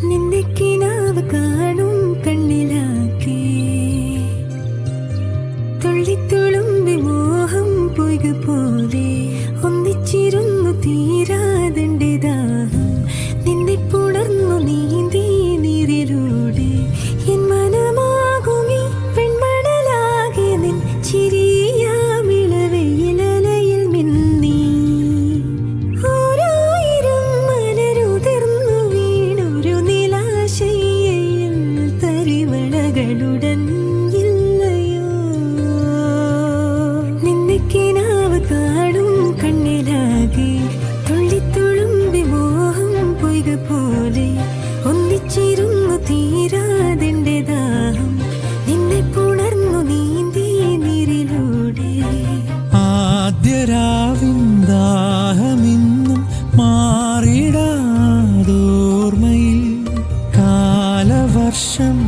നിന്നെ കിനാവ് കാണും കണ്ണിലാക്കി തുള്ളിത്തുളുമ്പി മോഹം പൊയ്ക പോലെ ഒന്നിച്ചിരുന്നു തീരാതെന്റെ ദാഹം നിന്നെ പുണർന്നു നീന്തി നീരിലൂടെ എൻ മനമാകുമീ പെൺമണലാകെ നിൻ ചിരിയാമിളവയിലലയിൽ മിന്നി ഓരായിരം മലരുതിർന്നു വീണൊരു നിലാശയിൽ തരിവളകളുടൻ ഇല്ലയോ നിന്നെ കിനാവ് കാണും കണ്ണിലാകെ തുള്ളിത്തുളുമ്പി മോഹം പൊയ്ക പോലെ ഒന്നിച്ചിരുന്നു തീരാതെന്റെ ദാഹം നിന്നെ പുണർന്നു നീന്തി നീരിലൂടെ ആദ്യരാവിൻ ദാഹമിന്നും മാറിടാതോർമ്മയിൽ കാലവർഷം